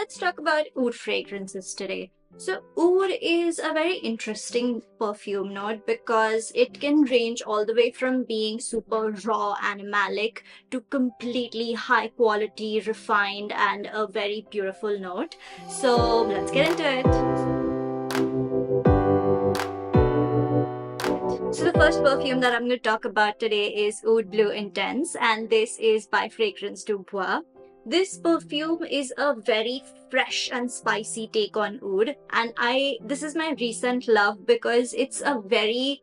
let's talk about oud fragrances today. So oud is a very interesting perfume note because it can range all the way from being super raw animalic to completely high quality, refined, and a very beautiful note. So let's get into it. So the first perfume that I'm going to talk about today is Oud Bleu Intense, and this is by Fragrance du Bois. This perfume is a very fresh and spicy take on oud, and this is my recent love because it's a very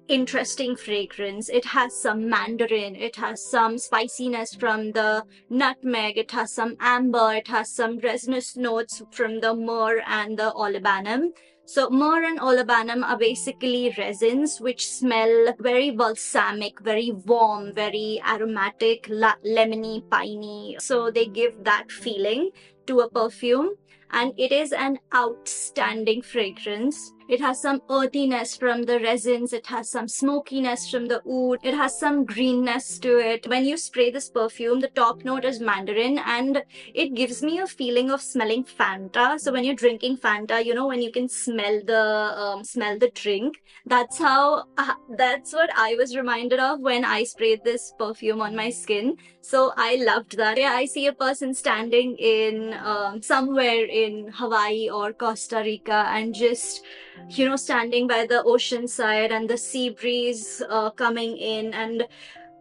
interesting fragrance. It has some mandarin, it has some spiciness from the nutmeg, it has some amber, it has some resinous notes from the myrrh and the olibanum. So myrrh and olibanum are basically resins which smell very balsamic, very warm, very aromatic, lemony, piney. So they give that feeling to a perfume, and it is an outstanding fragrance. It has some earthiness from the resins, it has some smokiness from the oud, it has some greenness to it. When you spray this perfume, the top note is mandarin, and it gives me a feeling of smelling Fanta. So when you're drinking Fanta, you know, when you can smell the drink, that's what I was reminded of when I sprayed this perfume on my skin. So I loved that. Yeah, I see a person standing in somewhere in Hawaii or Costa Rica and just, you know, standing by the ocean side and the sea breeze coming in, and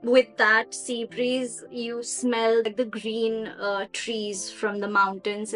with that sea breeze you smell like the green trees from the mountains.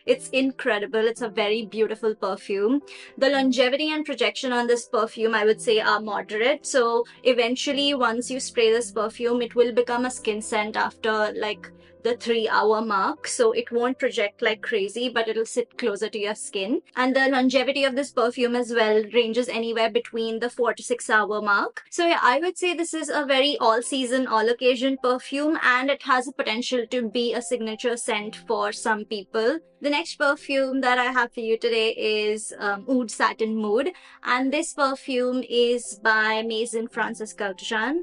It's incredible. It's a very beautiful perfume. The longevity and projection on this perfume, I would say, are moderate. So eventually, once you spray this perfume, it will become a skin scent after like the 3 hour mark. So it won't project like crazy, but it'll sit closer to your skin. And the longevity of this perfume as well ranges anywhere between the 4 to 6 hour mark. So yeah, I would say this is a very all season, all occasion perfume, and it has a potential to be a signature scent for some people. The next perfume that I have for you today is Oud Satin Mood, and this perfume is by Maison Francis Kurkdjian.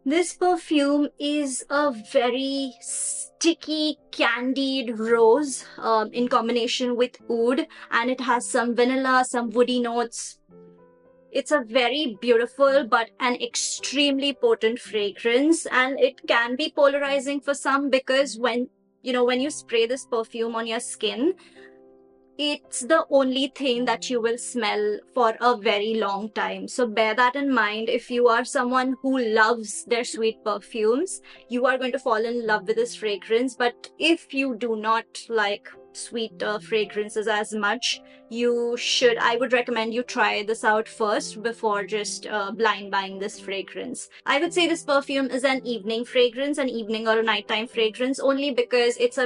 This perfume is a very sticky, candied rose in combination with oud, and it has some vanilla, some woody notes. It's a very beautiful but an extremely potent fragrance, and it can be polarizing for some because when you spray this perfume on your skin, it's the only thing that you will smell for a very long time. So bear that in mind. If you are someone who loves their sweet perfumes, you are going to fall in love with this fragrance. But if you do not like sweet fragrances as much, I would recommend you try this out first before just blind buying this fragrance. I would say this perfume is an evening fragrance, an evening or a nighttime fragrance, only because it's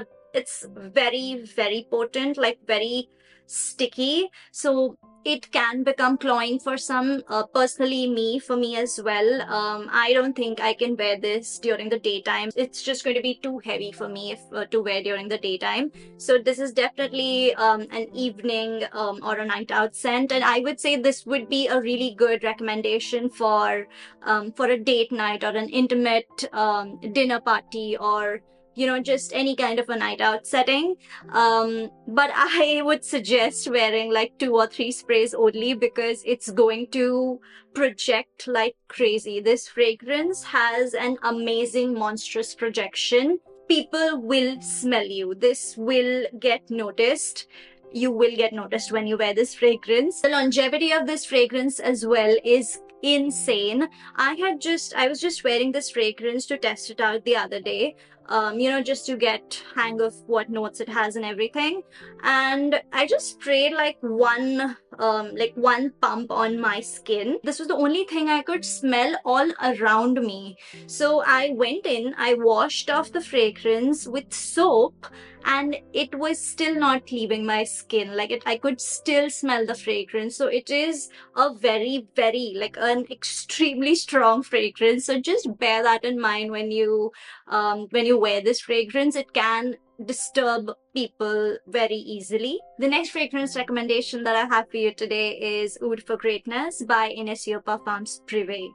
very, very potent, like very sticky. So it can become cloying for some. Personally, for me as well, I don't think I can wear this during the daytime. It's just going to be too heavy for me to wear during the daytime. So this is definitely an evening or a night out scent, and I would say this would be a really good recommendation for a date night or an intimate dinner party, or just any kind of a night out setting. But I would suggest wearing like 2 or 3 sprays only because it's going to project like crazy. This fragrance has an amazing, monstrous projection. People will smell you. This will get noticed. You will get noticed when you wear this fragrance. The longevity of this fragrance as well is insane. I was just wearing this fragrance to test it out the other day, just to get hang of what notes it has and everything. And I just sprayed like one pump on my skin. This was the only thing I could smell all around me. So I went in, I washed off the fragrance with soap, and it was still not leaving my skin. I could still smell the fragrance. So it is a very, very, like, an extremely strong fragrance. So just bear that in mind when you wear this fragrance. It can disturb people very easily. The next fragrance recommendation that I have for you today is Oud for Greatness by Oud Parfums Privé.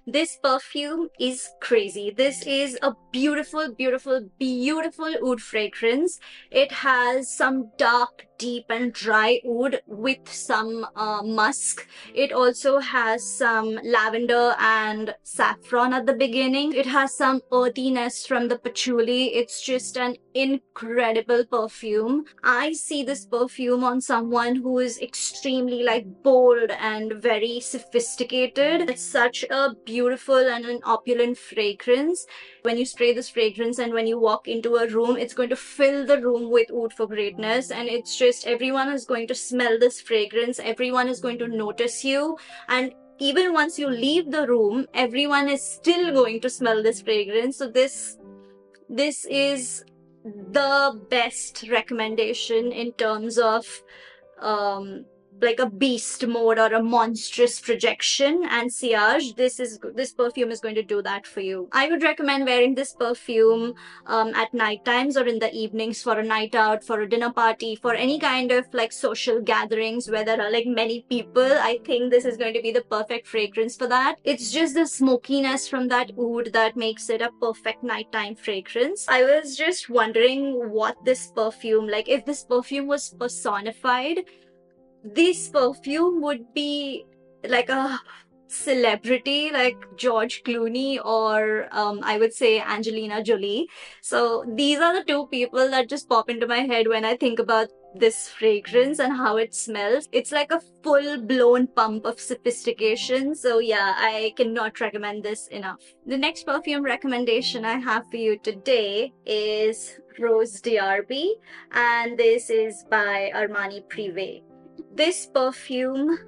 This perfume is crazy. This is a beautiful, beautiful, beautiful oud fragrance. It has some dark, deep, and dry oud with some musk. It also has some lavender and saffron at the beginning. It has some earthiness from the patchouli. It's just an incredible perfume. I see this perfume on someone who is extremely like bold and very sophisticated. It's such a beautiful and an opulent fragrance. When you spray this fragrance and when you walk into a room, it's going to fill the room with oud for greatness, and it's just everyone is going to smell this fragrance, everyone is going to notice you, and even once you leave the room, everyone is still going to smell this fragrance. So this is the best recommendation in terms of um like a beast mode or a monstrous projection and sillage. This perfume is going to do that for you. I would recommend wearing this perfume at night times or in the evenings for a night out, for a dinner party, for any kind of like social gatherings where there are like many people. I think this is going to be the perfect fragrance for that. It's just the smokiness from that oud that makes it a perfect nighttime fragrance. I was just wondering what this perfume, like if this perfume was personified, this perfume would be like a celebrity like George Clooney or I would say Angelina Jolie. So these are the two people that just pop into my head when I think about this fragrance and how it smells. It's like a full-blown pump of sophistication. So yeah, I cannot recommend this enough. The next perfume recommendation I have for you today is Rose d'Arby, and this is by Armani Privé. This perfume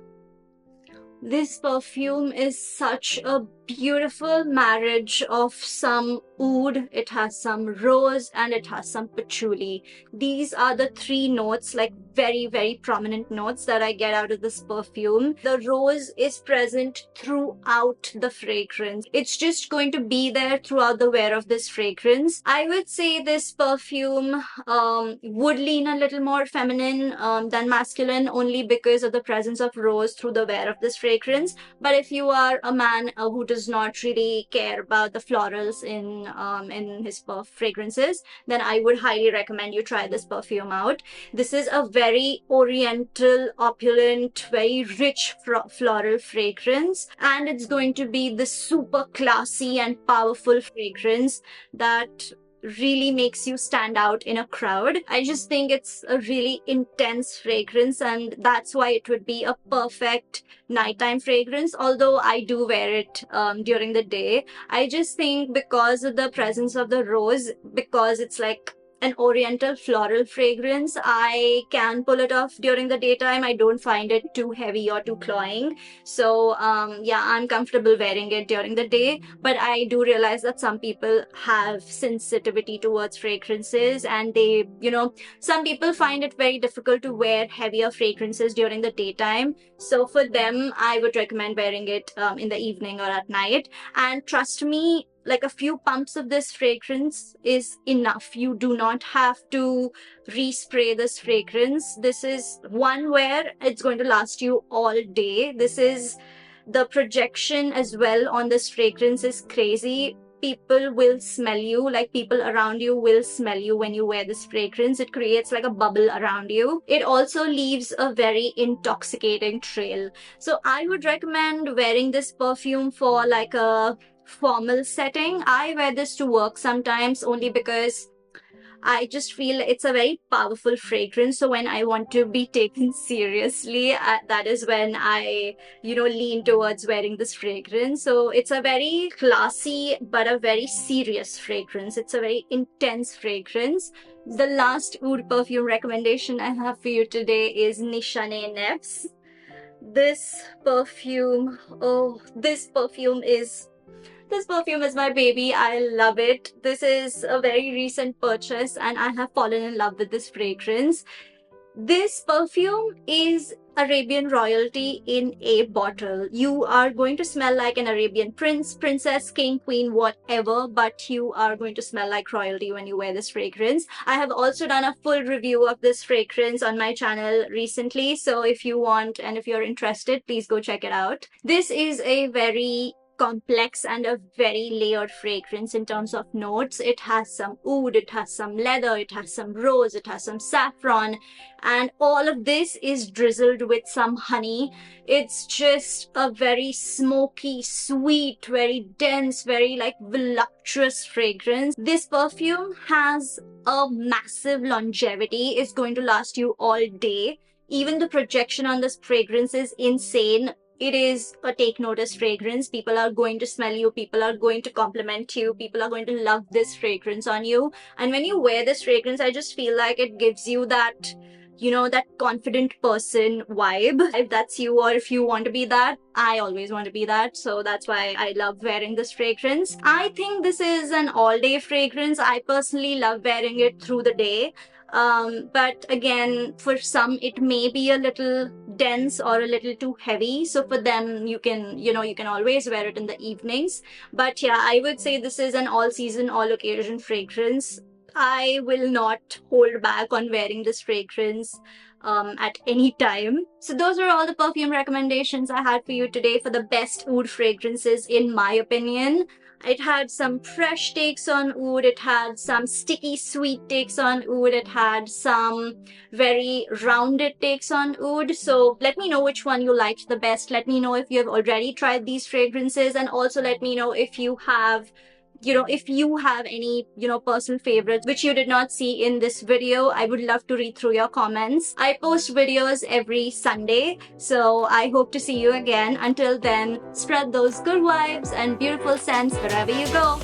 is such a beautiful marriage of some oud, it has some rose, and it has some patchouli. These are the three notes, like very, very prominent notes that I get out of this perfume. The rose is present throughout the fragrance. It's just going to be there throughout the wear of this fragrance. I would say this perfume would lean a little more feminine than masculine, only because of the presence of rose through the wear of this fragrance. But if you are a man who does not really care about the florals in his fragrances, then I would highly recommend you try this perfume out. This is a very oriental, opulent, very rich floral fragrance, and it's going to be this super classy and powerful fragrance that really makes you stand out in a crowd. I just think it's a really intense fragrance, and that's why it would be a perfect nighttime fragrance, although I do wear it during the day. I just think because of the presence of the rose, because it's like an oriental floral fragrance, I can pull it off during the daytime. I don't find it too heavy or too cloying. So yeah, I'm comfortable wearing it during the day, but I do realize that some people have sensitivity towards fragrances, and they, some people find it very difficult to wear heavier fragrances during the daytime. So for them, I would recommend wearing it in the evening or at night. And trust me, like a few pumps of this fragrance is enough. You do not have to respray this fragrance. This is one where it's going to last you all day. The projection as well on this fragrance is crazy. People will smell you, like people around you will smell you when you wear this fragrance. It creates like a bubble around you. It also leaves a very intoxicating trail. So I would recommend wearing this perfume for like a formal setting. I wear this to work sometimes only because I just feel it's a very powerful fragrance. So when I want to be taken seriously, that is when I, lean towards wearing this fragrance. So it's a very classy but a very serious fragrance. It's a very intense fragrance. The last oud perfume recommendation I have for you today is Nishane Nefs. This perfume is my baby. I love it. This is a very recent purchase and I have fallen in love with this fragrance. This perfume is Arabian royalty in a bottle. You are going to smell like an Arabian prince, princess, king, queen, whatever, but you are going to smell like royalty when you wear this fragrance. I have also done a full review of this fragrance on my channel recently, so if you want and if you're interested, please go check it out. This is a very complex and a very layered fragrance in terms of notes. It has some oud, it has some leather, it has some rose, it has some saffron, and all of this is drizzled with some honey. It's just a very smoky, sweet, very dense, very like voluptuous fragrance. This perfume has a massive longevity. It's going to last you all day. Even the projection on this fragrance is insane. It is a take notice fragrance. People are going to smell you, people are going to compliment you, people are going to love this fragrance on you. And when you wear this fragrance, I just feel like it gives you that, you know, that confident person vibe. If that's you, or if you want to be that, I always want to be that. So that's why I love wearing this fragrance. I think this is an all-day fragrance. I personally love wearing it through the day. But again, for some, it may be a little dense or a little too heavy. So for them, you can always wear it in the evenings. But yeah, I would say this is an all-season, all-occasion fragrance. I will not hold back on wearing this fragrance at any time. So those are all the perfume recommendations I had for you today for the best oud fragrances in my opinion. It had some fresh takes on oud, it had some sticky sweet takes on oud, it had some very rounded takes on oud. So let me know which one you liked the best. Let me know if you have already tried these fragrances, and also let me know if you have any, personal favorites which you did not see in this video. I would love to read through your comments. I post videos every Sunday, so I hope to see you again. Until then, spread those good vibes and beautiful scents wherever you go.